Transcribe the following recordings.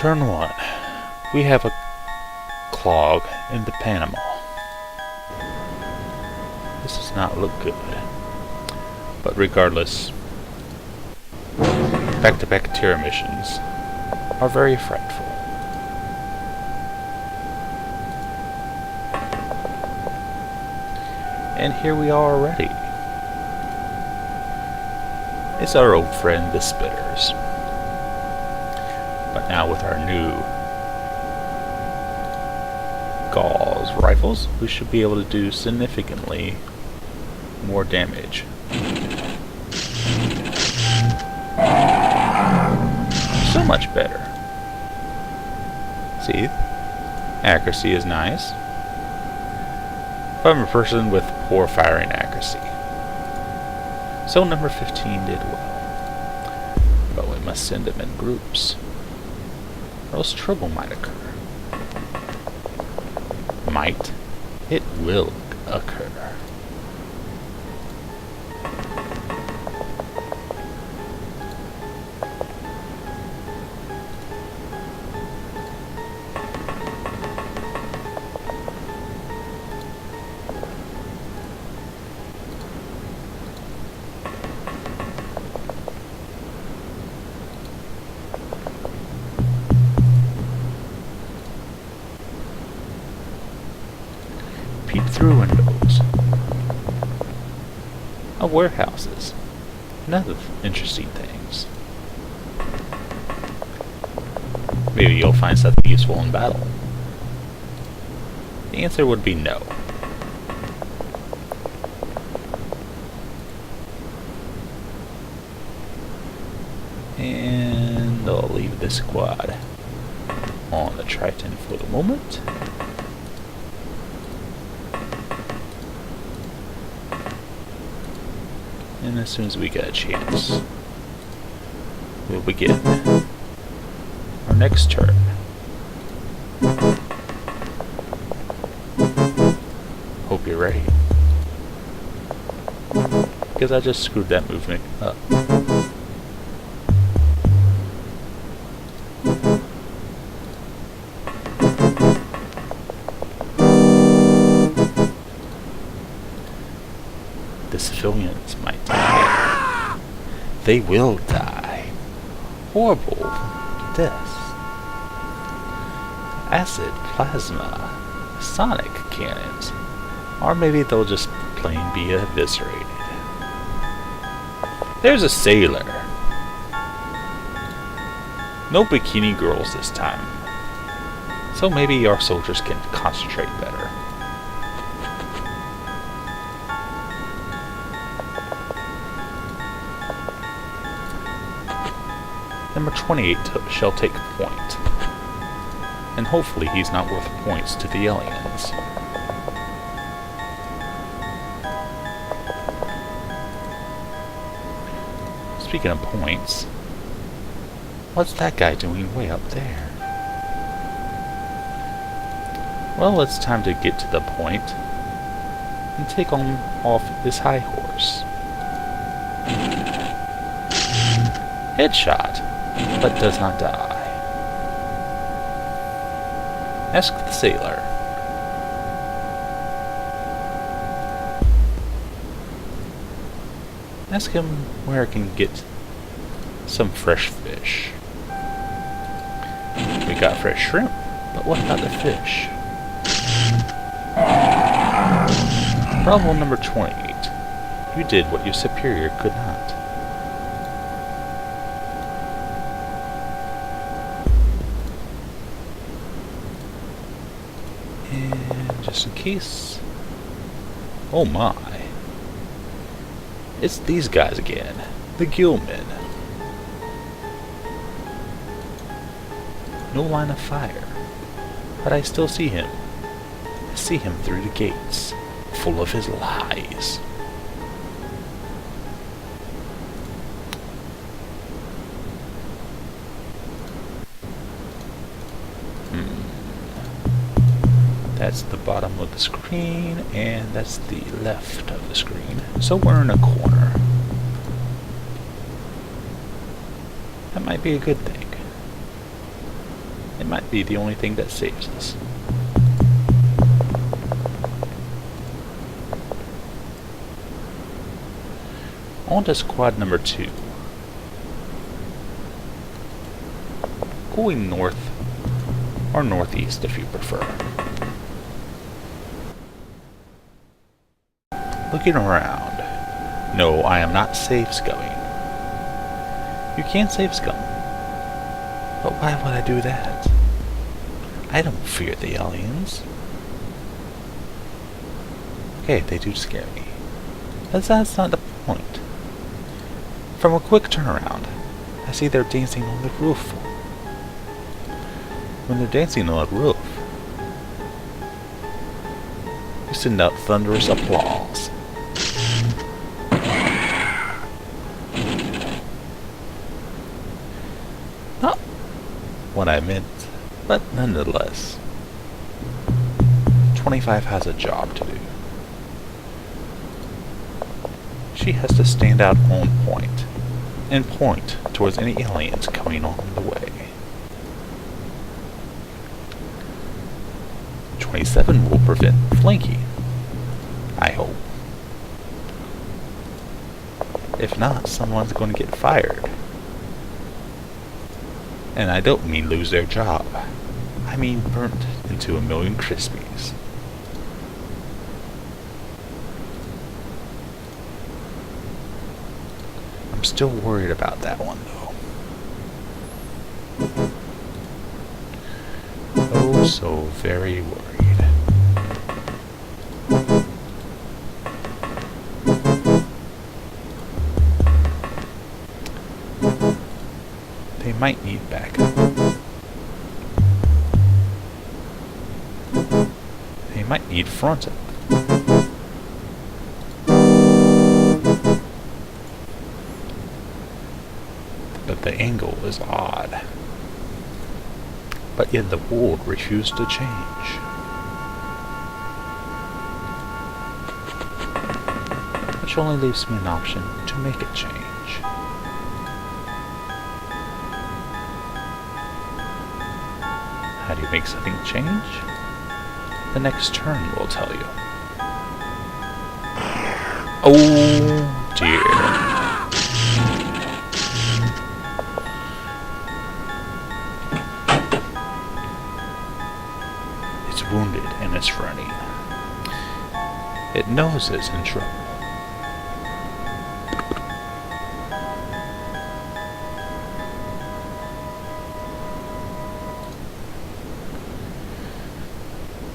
Turn 1. We have a clog in the Panama. This does not look good. But regardless, back-to-back tier missions are very frightful. And here we are already. It's our old friend, the Spitters. But now with our new gauss rifles, we should be able to do significantly more damage. So much better. See? Accuracy is nice. But I'm a person with poor firing accuracy. So number 15 did well. But we must send them in groups, or else trouble might occur. Might? It will occur. Peek through windows of warehouses and other interesting things. Maybe you'll find something useful in battle. The answer would be no. And I'll leave this squad on the Triton for the moment. And as soon as we get a chance, we'll begin our next turn. Hope you're ready, because I just screwed that movement up. The civilians might die. They will die. Horrible deaths. Acid, plasma, sonic cannons. Or maybe they'll just plain be eviscerated. There's a sailor. No bikini girls this time. So maybe our soldiers can concentrate better. Number 28 shall take a point. And hopefully he's not worth points to the aliens. Speaking of points, what's that guy doing way up there? Well, it's time to get to the point and take on off this high horse. Headshot, but does not die. Ask the sailor. Ask him where I can get some fresh fish. We got fresh shrimp, but what about the fish? Problem number 28. You did what your superior could not. And just in case... Oh my. It's these guys again. The Gillmen. No line of fire. But I still see him. I see him through the gates. Full of his lies. That's the bottom of the screen, and that's the left of the screen. So we're in a corner. That might be a good thing. might be the only thing that saves us. On to squad number 2. Going north, or northeast if you prefer. Looking around. No, I am not safe scumming. You can save scum. But why would I do that? I don't fear the aliens. Okay, they do scare me. But that's not the point. From a quick turnaround, I see they're dancing on the roof. When they're dancing on the roof, you send out thunderous applause. Not what I meant, but nonetheless, 25 has a job to do. She has to stand out on point, and point towards any aliens coming on the way. 27 will prevent flanking, I hope. If not, someone's going to get fired. And I don't mean lose their job. I mean burnt into a million crispies. I'm still worried about that one, though. Oh, so very worried. They might need backup. They might need frontal. But the angle is odd. But yet the world refused to change. Which only leaves me an option to make it change. How do you make something change? The next turn will tell you. Oh dear. It's wounded and it's running. It knows it's in trouble.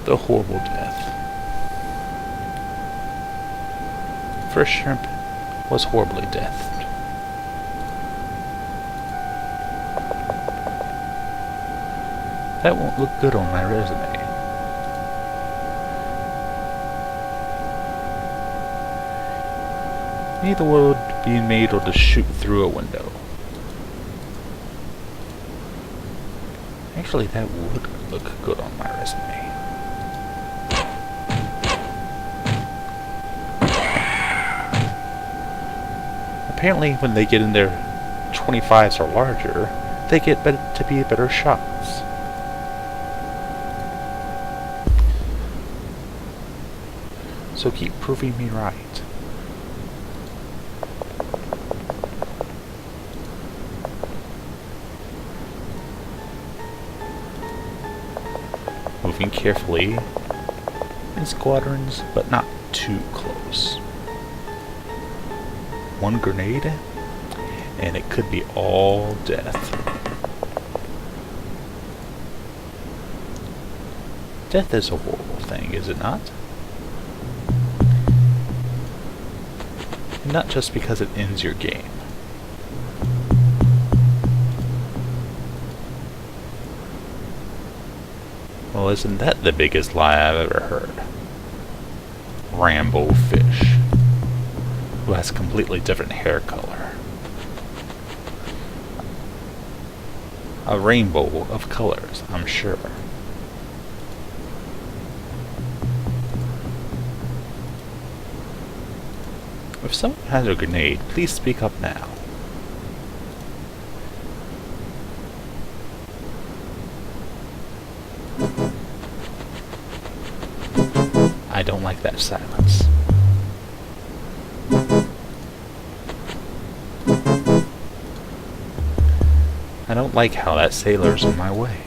The horrible death. First shrimp was horribly deathed. That won't look good on my resume. Neither would being made or to shoot through a window. Actually, that would look good on my resume. Apparently, when they get in their 25s or larger, they get to be better shots. So keep proving me right. Moving carefully in squadrons, but not too close. One grenade, and it could be all death. Death is a horrible thing, is it not? And not just because it ends your game. Well, isn't that the biggest lie I've ever heard? Rambo Fish, who has a completely different hair color. A rainbow of colors, I'm sure. If someone has a grenade, please speak up now. that silence. I don't like how that sailor's in my way.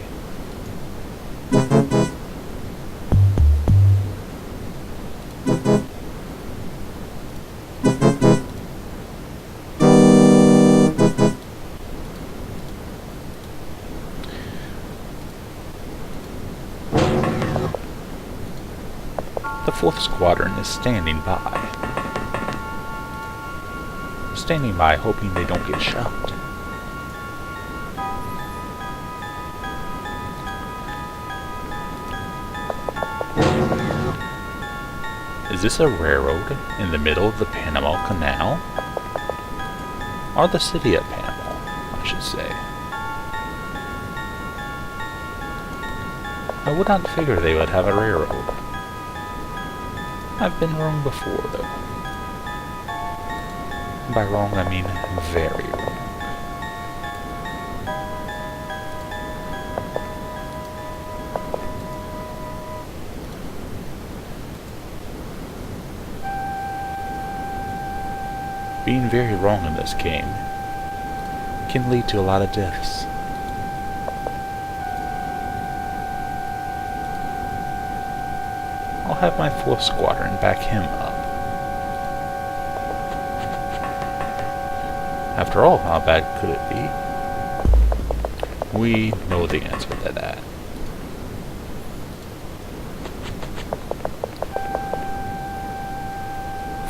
The 4th Squadron is standing by. Standing by hoping they don't get shot. Is this a railroad in the middle of the Panama Canal? Or the city of Panama, I should say. I would not figure they would have a railroad. I've been wrong before, though. By wrong, I mean very wrong. Being very wrong in this game can lead to a lot of deaths. I'll have my 4th Squadron back him up. After all, how bad could it be? We know the answer to that.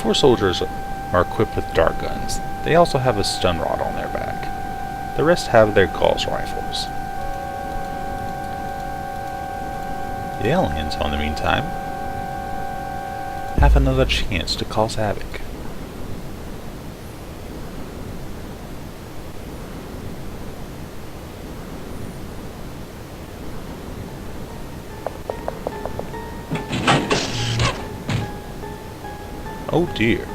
Four soldiers are equipped with dart guns. They also have a stun rod on their back. The rest have their gauss rifles. The aliens, in the meantime, have another chance to cause havoc. Oh dear.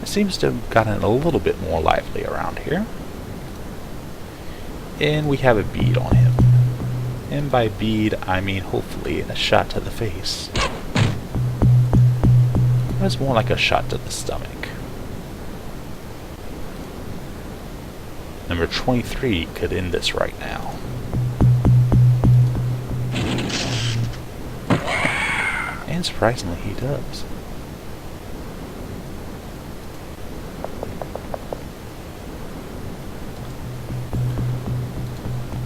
It seems to have gotten a little bit more lively around here. And we have a bead on him. And by bead, I mean hopefully a shot to the face. It's more like a shot to the stomach. Number 23 could end this right now. And surprisingly, he does.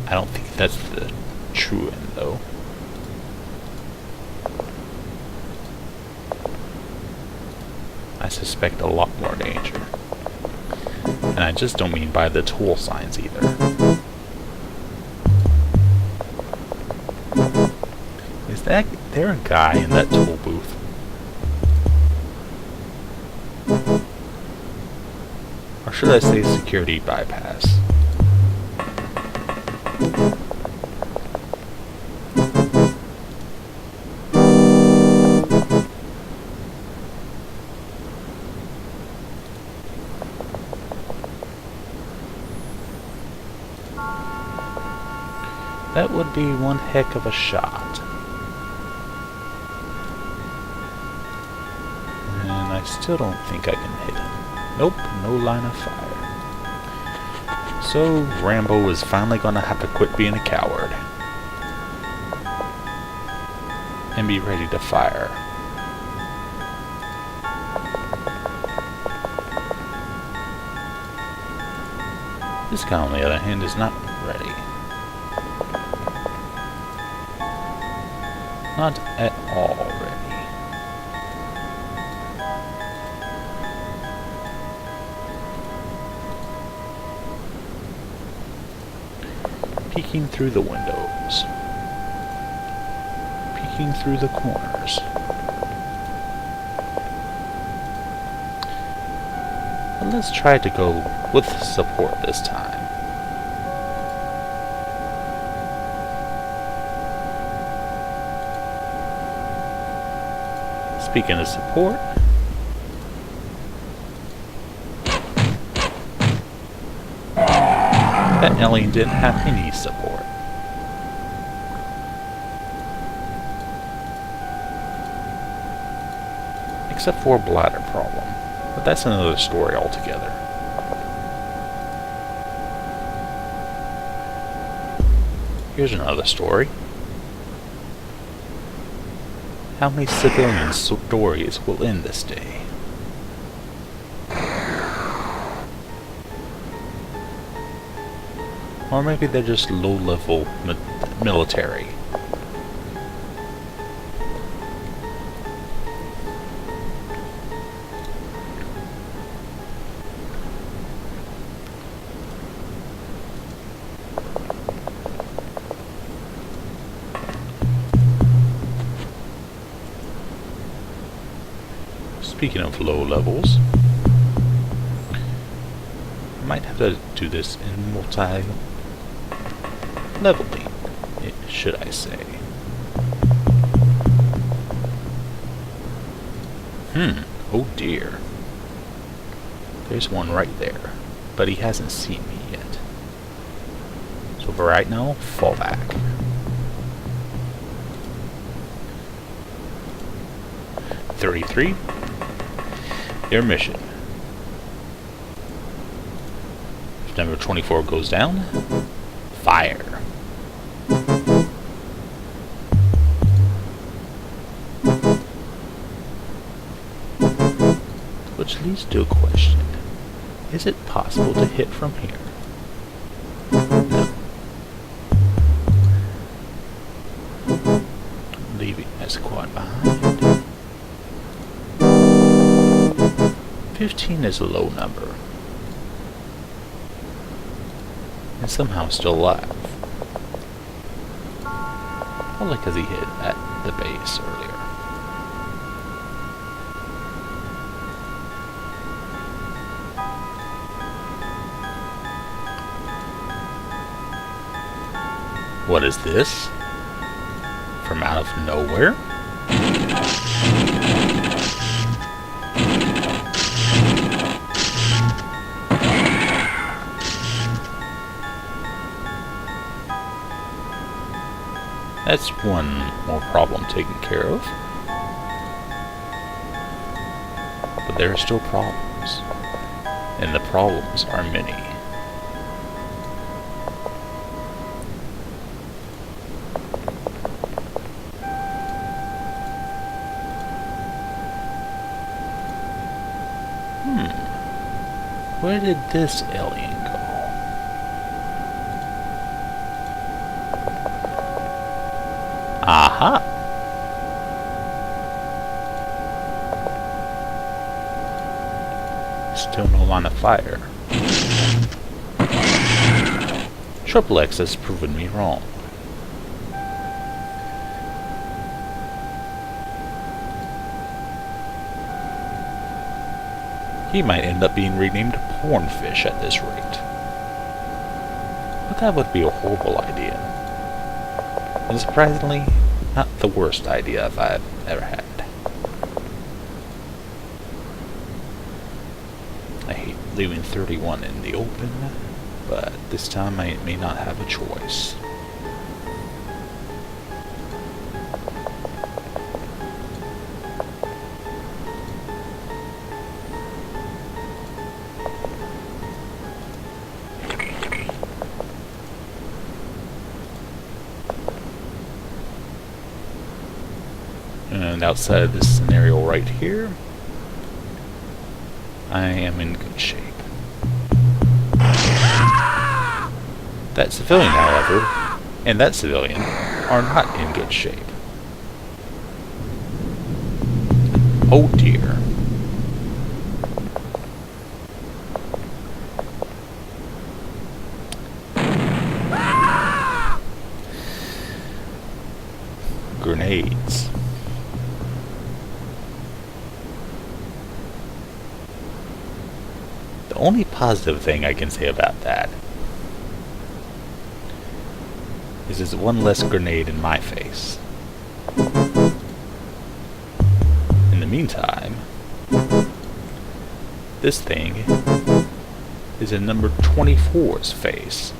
I don't think that's the true end, though. I suspect a lot more danger. And I just don't mean by the tool signs either. Is there a guy in that tool booth? Or should I say security bypass? That would be one heck of a shot. And I still don't think I can hit him. Nope, no line of fire. So Rambo is finally gonna have to quit being a coward. And be ready to fire. This guy, on the other hand, is not ready. Not at all ready. Peeking through the windows. Peeking through the corners. But let's try to go with support this time. Speaking of support, That alien didn't have any support. Except for a bladder problem. But that's another story altogether. Here's another story. How many civilian stories will end this day? Or maybe they're just low-level military. Speaking of low levels, I might have to do this in multi-leveling, should I say. Oh dear. There's one right there, but he hasn't seen me yet. So for right now, fall back. Their mission. If number 24 goes down, fire. Which leads to a question. Is it possible to hit from here? No. Leaving that squad behind. 15 is a low number. And somehow still alive. Probably because he hit at the base earlier. What is this? From out of nowhere? That's one more problem taken care of. But there are still problems. And the problems are many. Where did this alien go? Aha! Still no line of fire. Triple X has proven me wrong. He might end up being renamed Pornfish at this rate. But that would be a horrible idea. And surprisingly, not the worst idea I've ever had. I hate leaving 31 in the open, but this time I may not have a choice. And outside of this scenario right here, I am in good shape. That civilian, however, and that civilian are not in good shape. Oh dear. Grenades. The only positive thing I can say about that is there's one less grenade in my face. In the meantime, this thing is in number 24's face.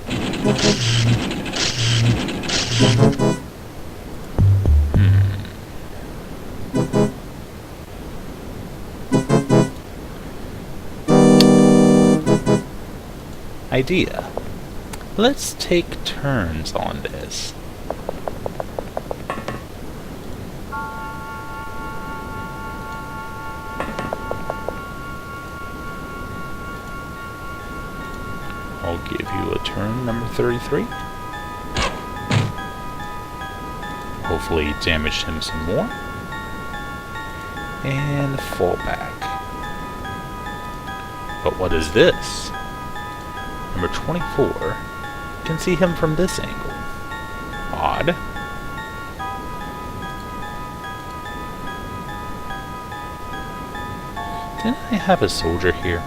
Idea. Let's take turns on this. I'll give you a turn, number 33. Hopefully damage him some more. And fall back. But what is this? Number 24. You can see him from this angle. Odd. Didn't I have a soldier here?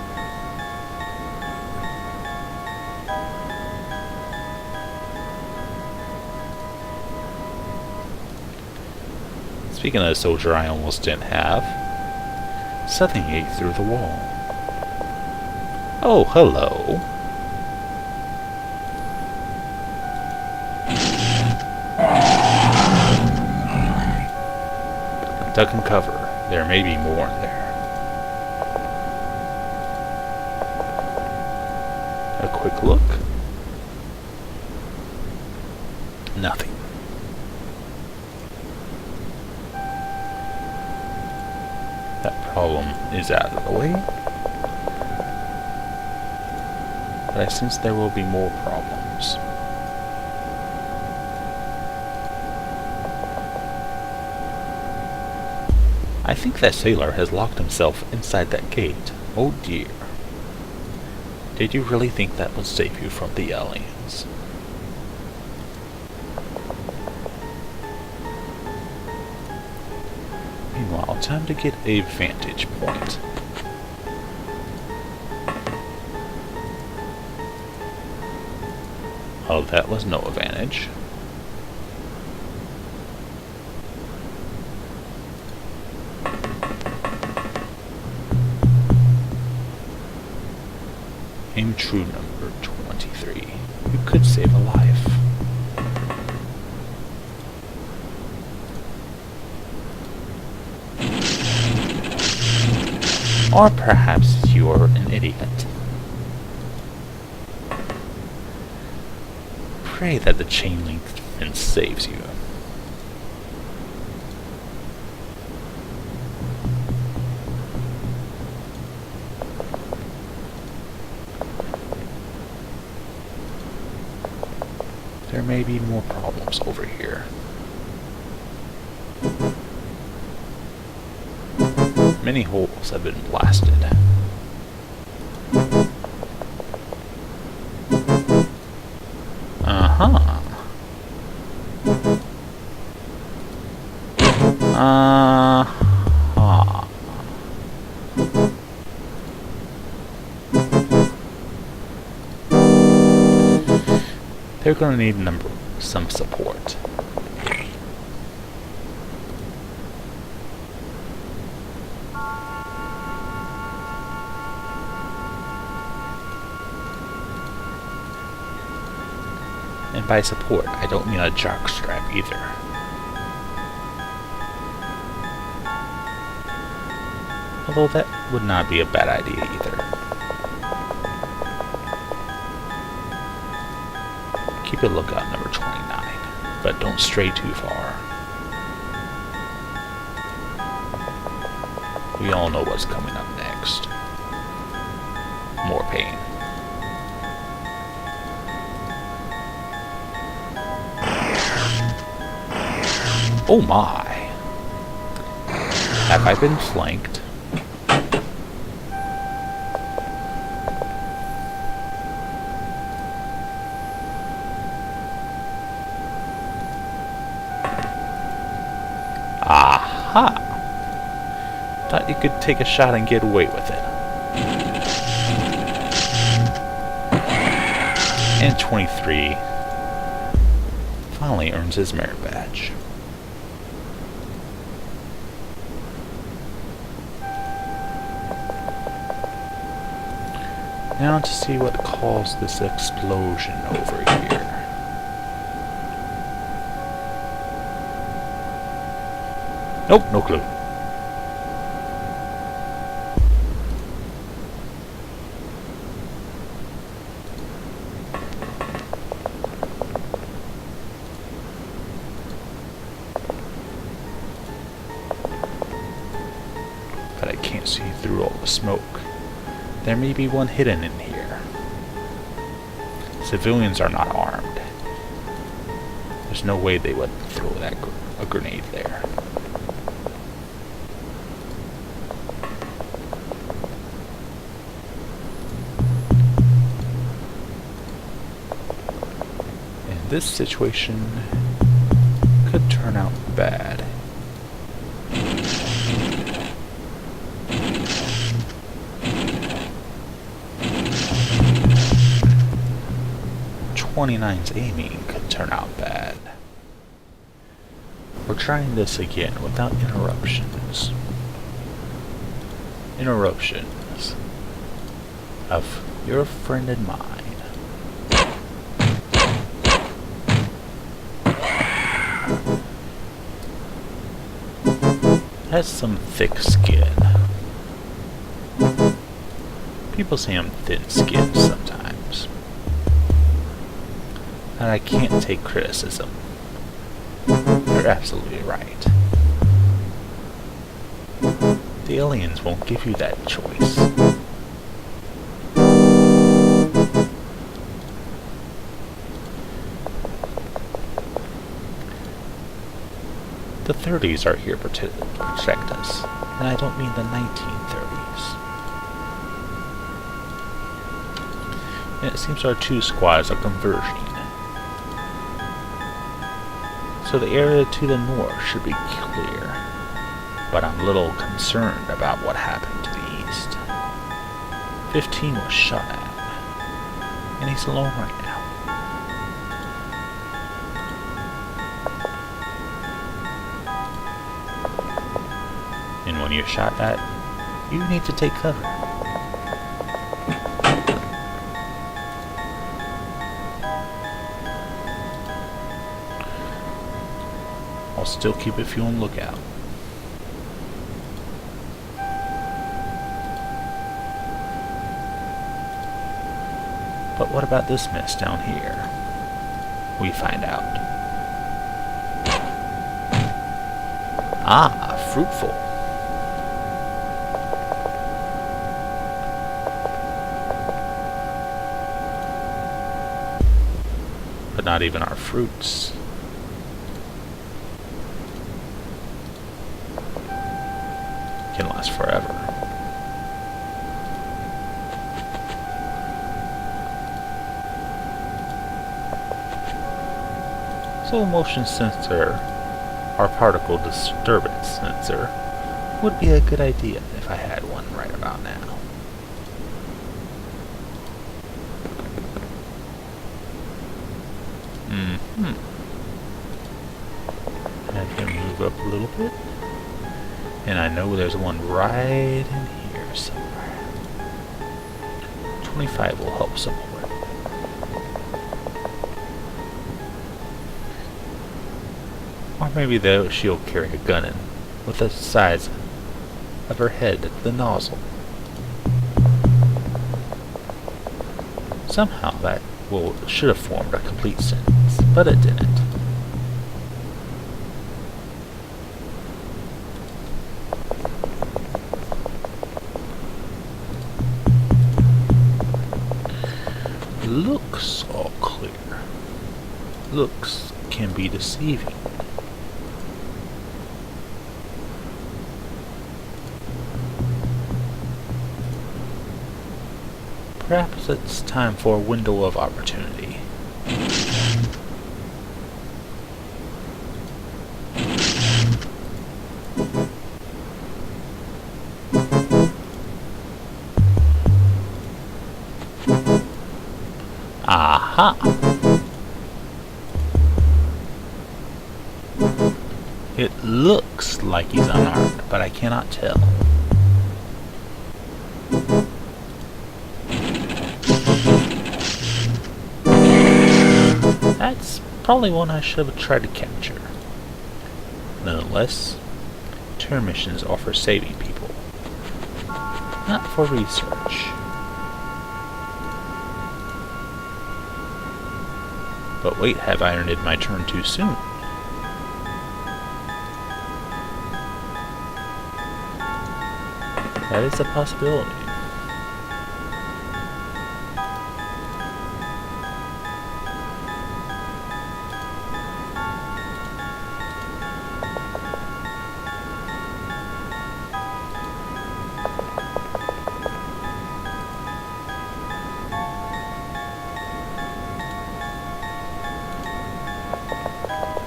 Speaking of a soldier I almost didn't have, something ate through the wall. Oh, hello. Duck and cover. There may be more in there. A quick look. Nothing. That problem is out of the way. But I sense there will be more problems. I think that sailor has locked himself inside that gate. Oh dear. Did you really think that would save you from the aliens? Meanwhile, time to get a vantage point. Oh, that was no advantage. Aim true, number 23. You could save a life. Or perhaps you're an idiot. Pray that the chain link fence saves you. There may be more problems over here. Many holes have been blasted. Uh-huh. Uh-huh. They're gonna need some support. And by support, I don't mean a jock strap either. Although that would not be a bad idea either. Keep a lookout, number 29, but don't stray too far. We all know what's coming up next. More pain. Oh my! Have I been flanked? Aha! Thought you could take a shot and get away with it. And 23 finally earns his merit badge. Now to see what caused this explosion over here. Nope, no clue. But I can't see through all the smoke. There may be one hidden in here. Civilians are not armed. There's no way they would throw a grenade there. And this situation could turn out bad. '29's aiming could turn out bad. We're trying this again without interruptions. Interruptions of your friend and mine. Has some thick skin. People say I'm thin-skinned sometimes. And I can't take criticism. You're absolutely right. The aliens won't give you that choice. The 30s are here to protect us, and I don't mean the 1930s. And it seems our two squads are converging. So the area to the north should be clear, but I'm a little concerned about what happened to the east. 15 was shot at, and he's alone right now. And when you're shot at, you need to take cover. I'll still keep a few on lookout. But what about this mess down here? We find out. Ah, fruitful. But not even our fruits. Can last forever. So a motion sensor, or particle disturbance sensor, would be a good idea if I had one right about now. Have him move up a little bit. And I know there's one right in here somewhere. 25 will help support. Or maybe though she'll carry a gun in with the size of her head at the nozzle. Somehow that should have formed a complete sentence, but it didn't. Looks all clear. Looks can be deceiving. Perhaps it's time for a window of opportunity. Aha! It looks like he's unarmed, but I cannot tell. Probably one I should have tried to capture. Nonetheless, tour missions are for saving people, not for research. But wait, have I ended my turn too soon? That is a possibility.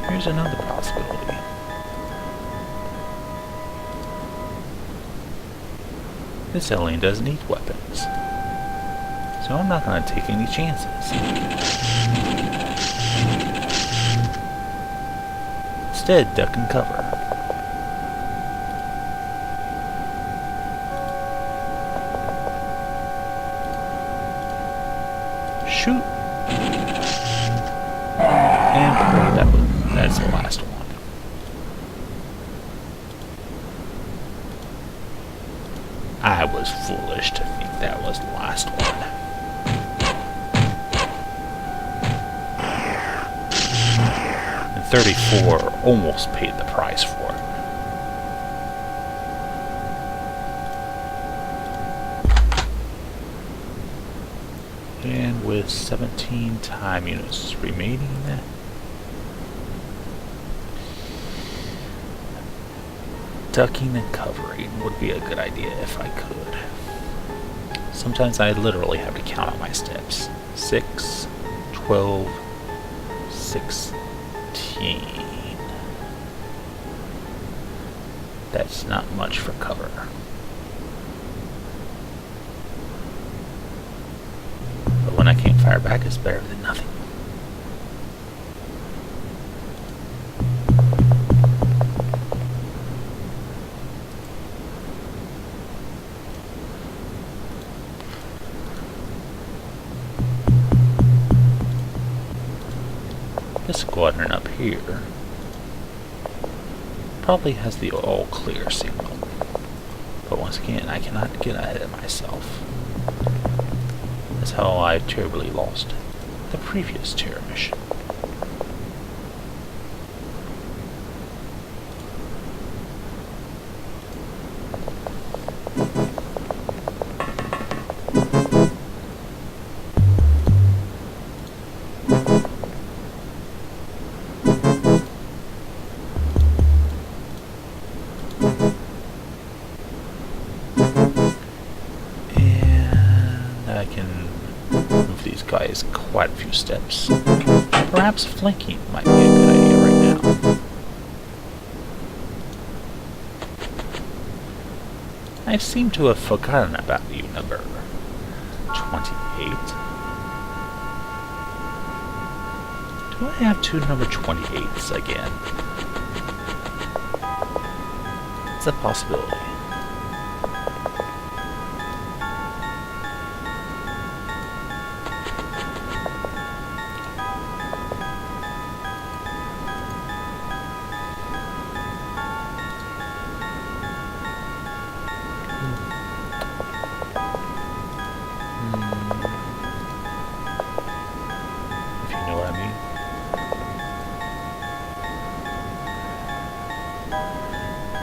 Here's another possibility. This alien doesn't need weapons, so I'm not going to take any chances. Instead, duck and cover. Shoot. And pray that's the last one. I was foolish to think that was the last one. And 34 almost paid the price for it. And with 17 time units remaining, ducking and covering would be a good idea if I could. Sometimes I literally have to count on my steps. 6, 12, 16. That's not much for cover. But when I can't fire back, it's better than nothing. This squadron up here probably has the all clear signal, but once again I cannot get ahead of myself. That's how I terribly lost the previous terror mission. I can move these guys quite a few steps. Perhaps flanking might be a good idea right now. I seem to have forgotten about you, number 28. Do I have two number 28s again? It's a possibility.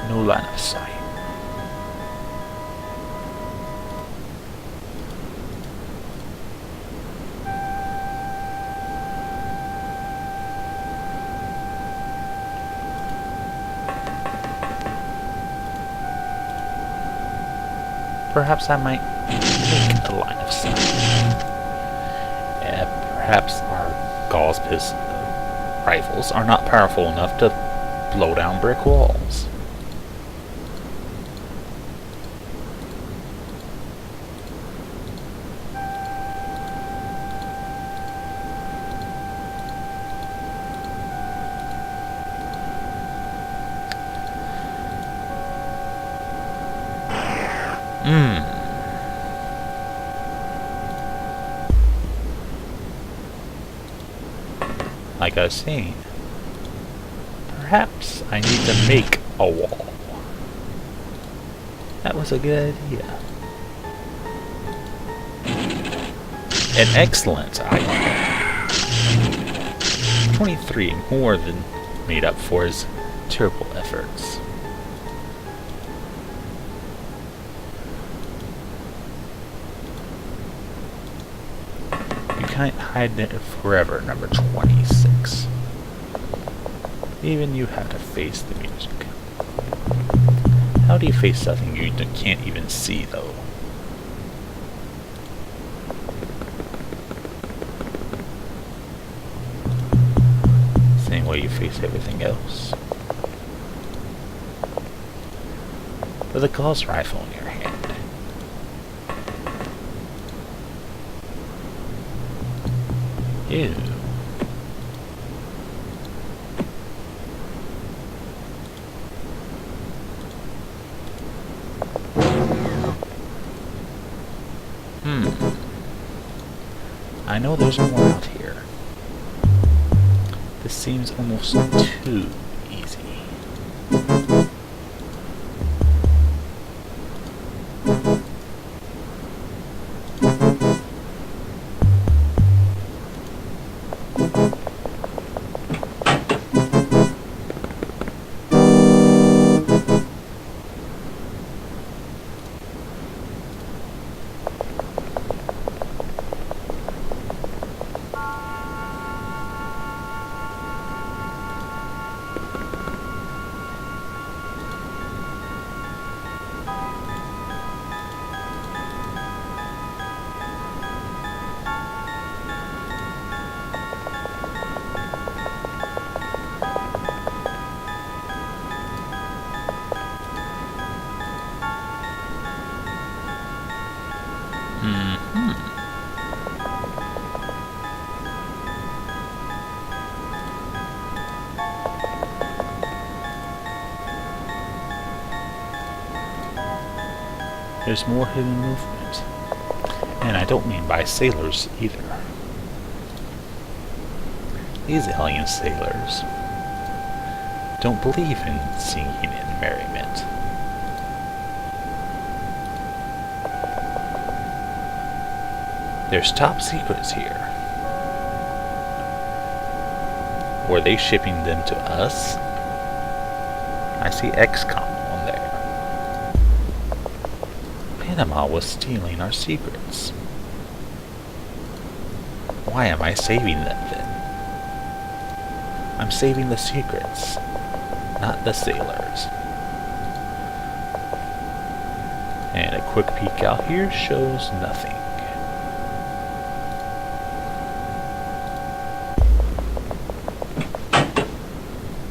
No line of sight. Perhaps I might make a line of sight. Perhaps our gauss rifles are not powerful enough to blow down brick walls. like I was saying, perhaps I need to make a wall. That was a good idea. An excellent idea. 23 more than made up for his terrible efforts. You can't hide it forever, number 26. Even you have to face the music. How do you face something you can't even see, though? Same way you face everything else. With a gauss rifle in your hand. Ew. I know there's more out here. This seems almost too easy. There's more hidden movement. And I don't mean by sailors either. These alien sailors don't believe in singing and merriment. There's top secrets here. Were they shipping them to us? I see XCOM on there. Panama was stealing our secrets. Why am I saving them then? I'm saving the secrets, not the sailors. And a quick peek out here shows nothing.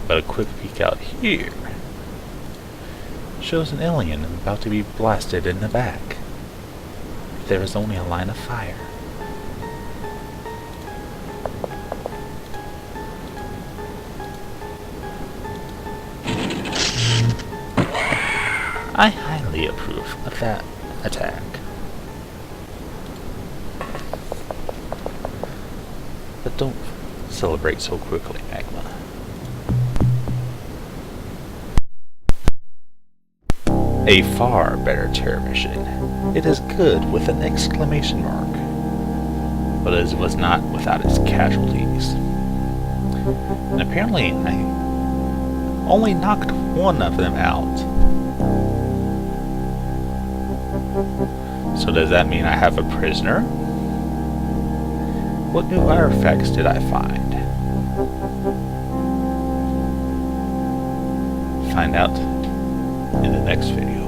But a quick peek out here shows an alien about to be blasted in the back. There is only a line of fire. I highly approve of that attack. But don't celebrate so quickly, Magma. A far better terror mission. It is good with an exclamation mark, but it was not without its casualties. And apparently I only knocked one of them out. So does that mean I have a prisoner? What new artifacts did I find? Find out in the next video.